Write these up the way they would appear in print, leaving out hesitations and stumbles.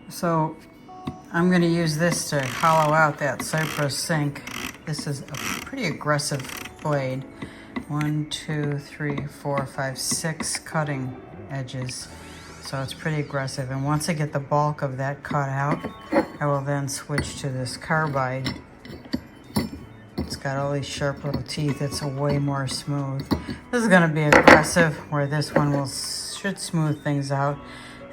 So I'm going to use this to hollow out that Cyprus sink. This is a pretty aggressive blade. 1, 2, 3, 4, 5, 6 cutting edges. So it's pretty aggressive. And once I get the bulk of that cut out, I will then switch to this carbide. It's got all these sharp little teeth. It's way more smooth. This is going to be aggressive, where this one should smooth things out.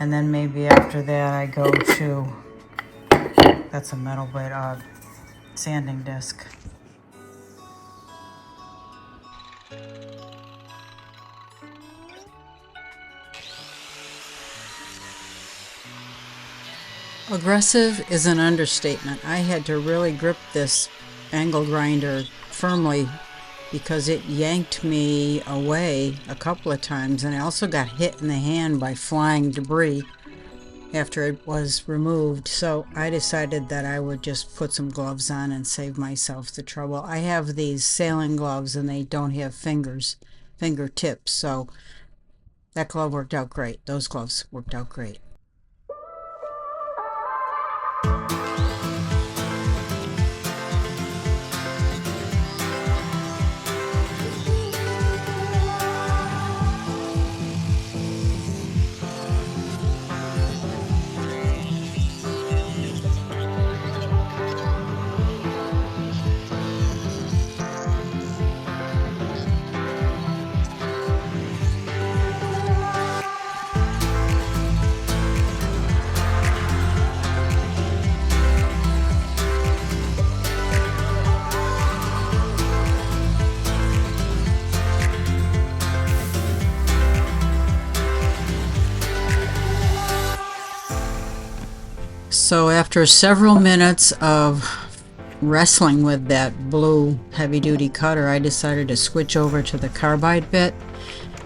And then maybe after that I go to, that's a metal blade, sanding disc. Aggressive is an understatement. I had to really grip this angle grinder firmly because it yanked me away a couple of times, and I also got hit in the hand by flying debris after it was removed. So I decided that I would just put some gloves on and save myself the trouble. I have these sailing gloves and they don't have fingertips, so that glove worked out great. Those gloves worked out great. So after several minutes of wrestling with that blue heavy-duty cutter, I decided to switch over to the carbide bit.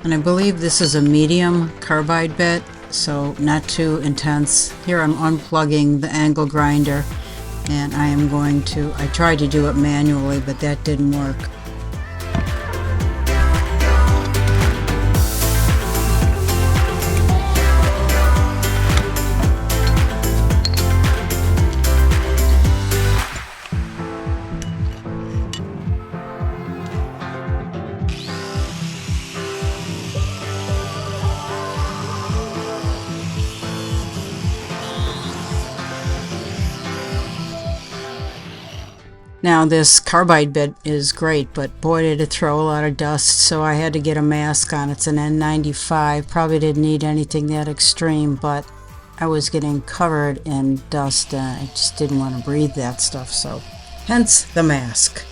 And I believe this is a medium carbide bit, so not too intense. Here I'm unplugging the angle grinder, and I tried to do it manually, but that didn't work. Now this carbide bit is great, but boy did it throw a lot of dust, so I had to get a mask on. It's an N95. Probably didn't need anything that extreme, but I was getting covered in dust and I just didn't want to breathe that stuff, so hence the mask.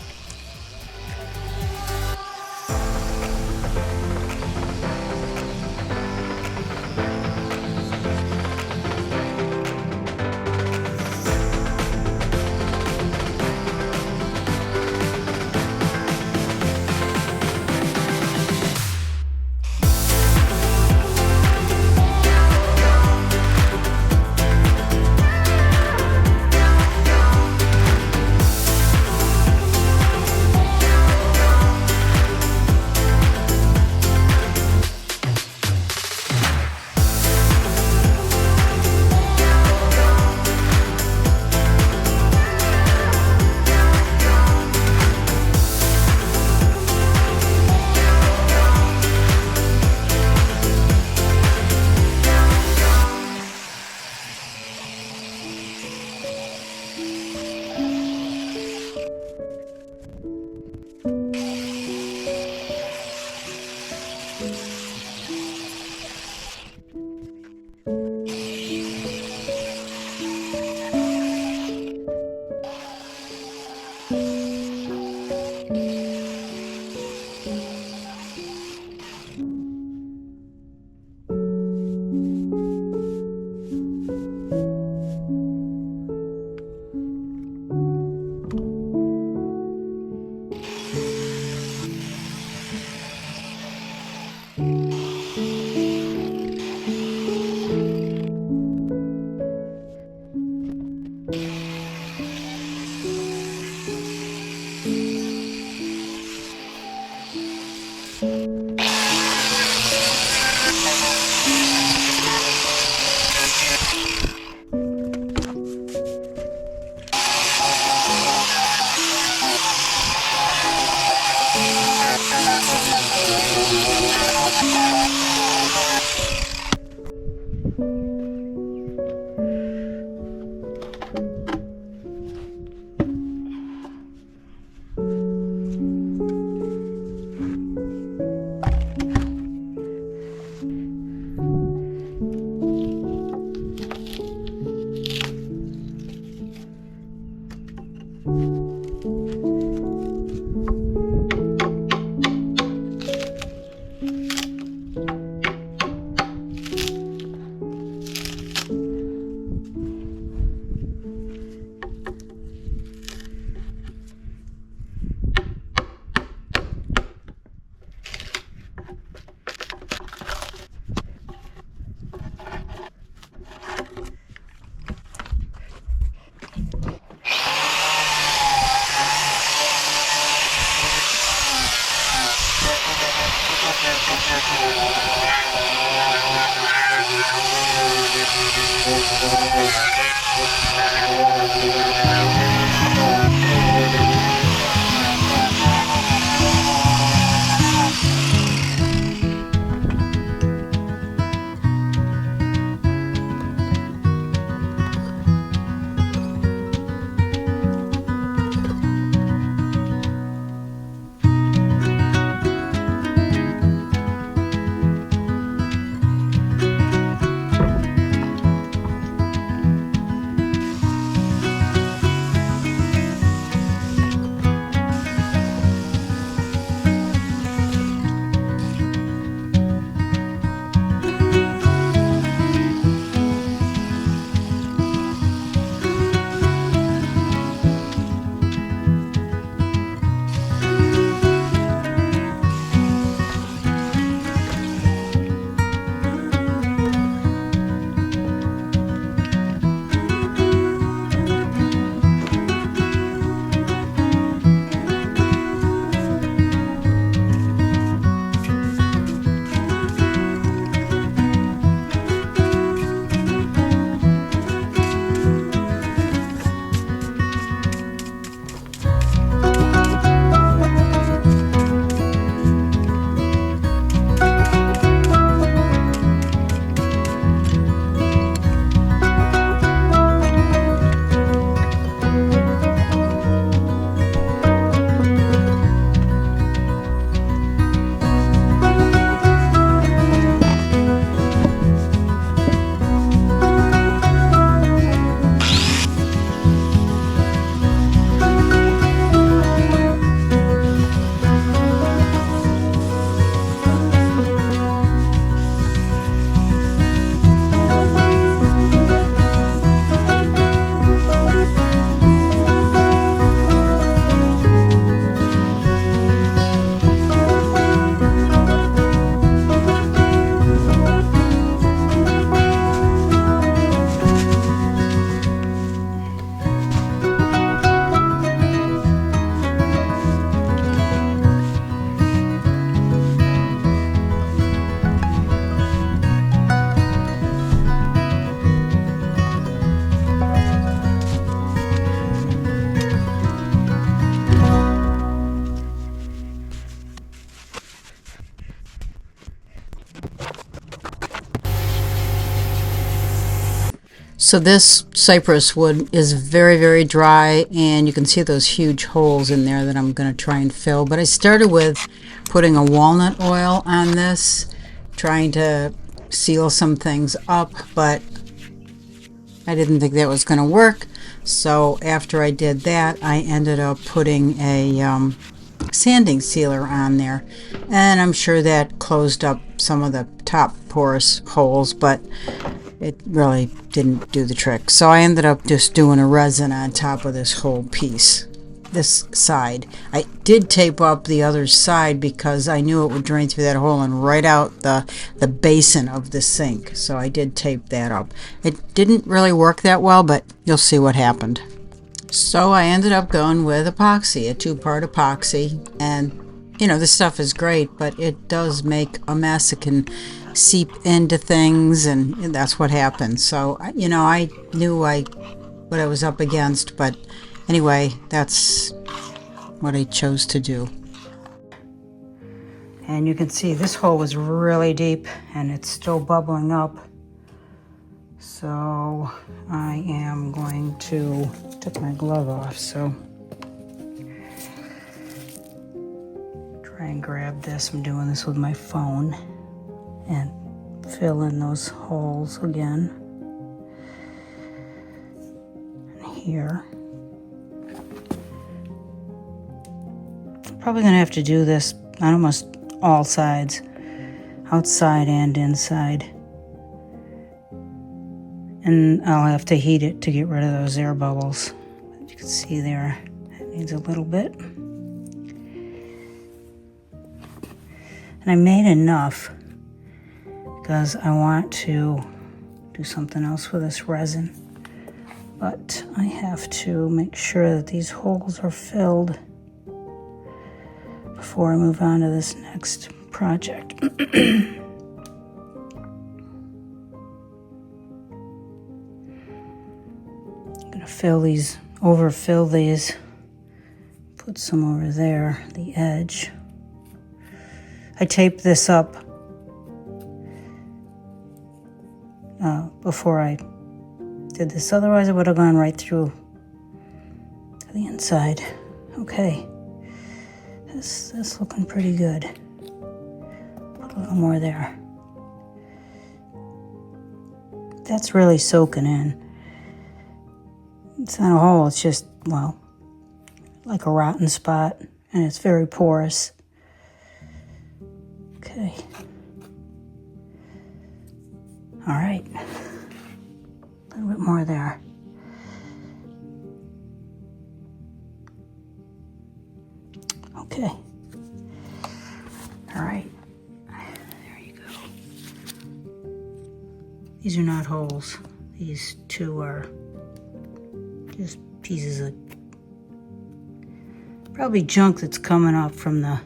So this cypress wood is very, very dry, and you can see those huge holes in there that I'm going to try and fill. But I started with putting a walnut oil on this, trying to seal some things up, but I didn't think that was going to work. So after I did that, I ended up putting a sanding sealer on there, and I'm sure that closed up some of the top porous holes, but it really didn't do the trick. So I ended up just doing a resin on top of this whole piece, this side. I did tape up the other side because I knew it would drain through that hole and right out the basin of the sink. So I did tape that up. It didn't really work that well, but you'll see what happened. So I ended up going with epoxy, a 2-part epoxy, and you know, this stuff is great, but it does make a mess. It can seep into things, and that's what happened. So, you know, I knew what I was up against, but anyway, that's what I chose to do. And you can see this hole was really deep, and it's still bubbling up. So I am going to take my glove off, so try and grab this. I'm doing this with my phone and fill in those holes again. And here. Probably gonna have to do this on almost all sides, outside and inside. And I'll have to heat it to get rid of those air bubbles. As you can see there, it needs a little bit. And I made enough because I want to do something else with this resin. But I have to make sure that these holes are filled before I move on to this next project. Fill these, overfill these, put some over there, the edge. I taped this up before I did this, otherwise it would have gone right through to the inside. Okay, this is looking pretty good. Put a little more there. That's really soaking in. It's not a hole, it's just, well, like a rotten spot, and it's very porous. Okay. All right. A little bit more there. Okay. All right. There you go. These are not holes. These two are just pieces of probably junk that's coming up from the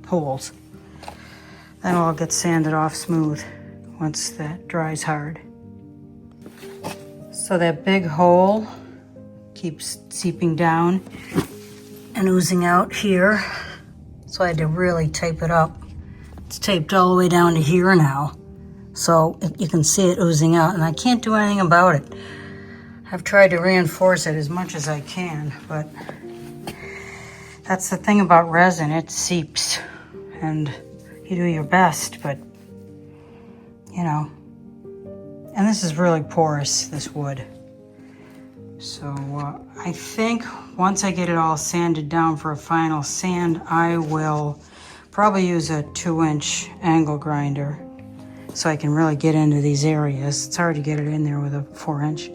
holes. That'll all get sanded off smooth once that dries hard. So that big hole keeps seeping down and oozing out here. So I had to really tape it up. It's taped all the way down to here now. So you can see it oozing out, and I can't do anything about it. I've tried to reinforce it as much as I can, but that's the thing about resin, it seeps, and you do your best, but you know, and this is really porous, this wood. So I think once I get it all sanded down for a final sand, I will probably use a 2-inch angle grinder so I can really get into these areas. It's hard to get it in there with a 4-inch.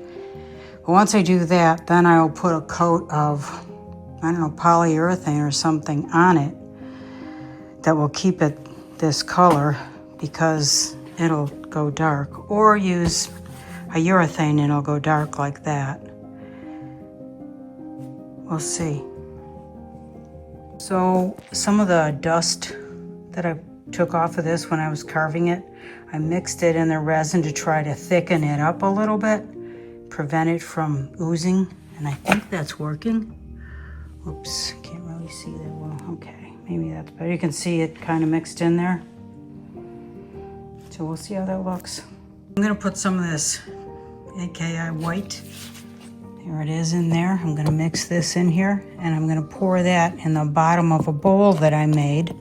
But once I do that, then I'll put a coat of, I don't know, polyurethane or something on it that will keep it this color because it'll go dark. Or use a urethane and it'll go dark like that. We'll see. So some of the dust that I took off of this when I was carving it, I mixed it in the resin to try to thicken it up a little bit, prevent it from oozing, and I think that's working. Oops, can't really see that well. Okay, maybe that's better. You can see it kind of mixed in there. So we'll see how that looks. I'm gonna put some of this aka white. Here it is in there. I'm gonna mix this in here and I'm gonna pour that in the bottom of a bowl that I made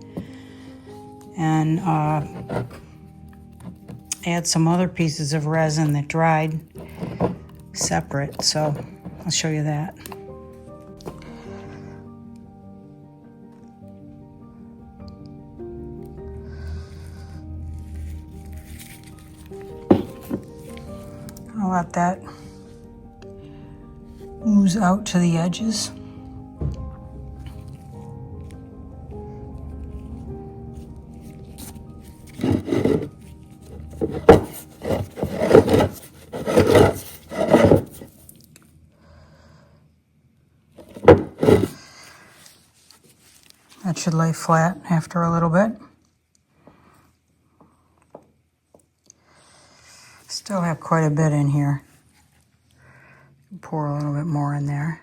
and add some other pieces of resin that dried separate. So I'll show you that. I'll let that ooze out to the edges. That should lay flat after a little bit. Still have quite a bit in here. Pour a little bit more in there.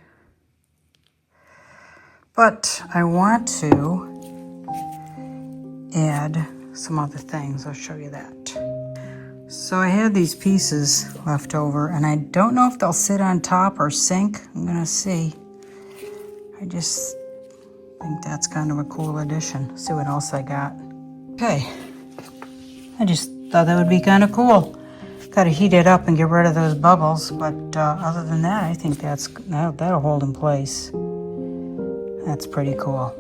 But I want to add some other things. I'll show you that. So I had these pieces left over and I don't know if they'll sit on top or sink. I'm gonna see. I just think that's kind of a cool addition. See what else I got. Okay. I just thought that would be kind of cool. Got to heat it up and get rid of those bubbles, but other than that, I think that'll hold in place. That's pretty cool.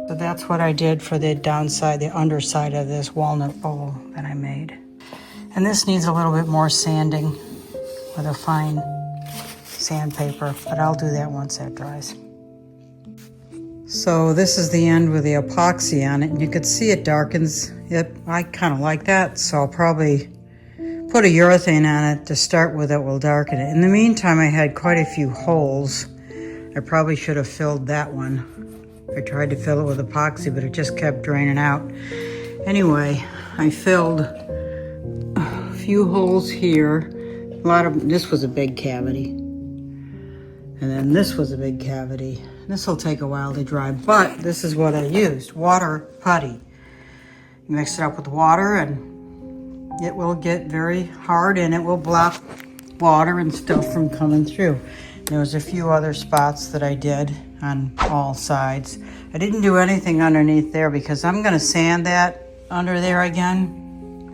So that's what I did for the downside, the underside of this walnut bowl that I made. And this needs a little bit more sanding with a fine sandpaper, but I'll do that once that dries. So this is the end with the epoxy on it, and you could see it darkens. I kind of like that, so I'll probably put a urethane on it to start with that will darken it. In the meantime, I had quite a few holes. I probably should have filled that one. I tried to fill it with epoxy, but it just kept draining out. Anyway, I filled a few holes here. This was a big cavity. And then this was a big cavity. This will take a while to dry, but this is what I used, water putty. You mix it up with water and it will get very hard and it will block water and stuff from coming through. There was a few other spots that I did on all sides. I didn't do anything underneath there because I'm gonna sand that under there again,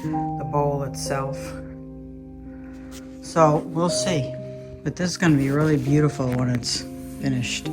the bowl itself. So we'll see. But this is gonna be really beautiful when it's finished.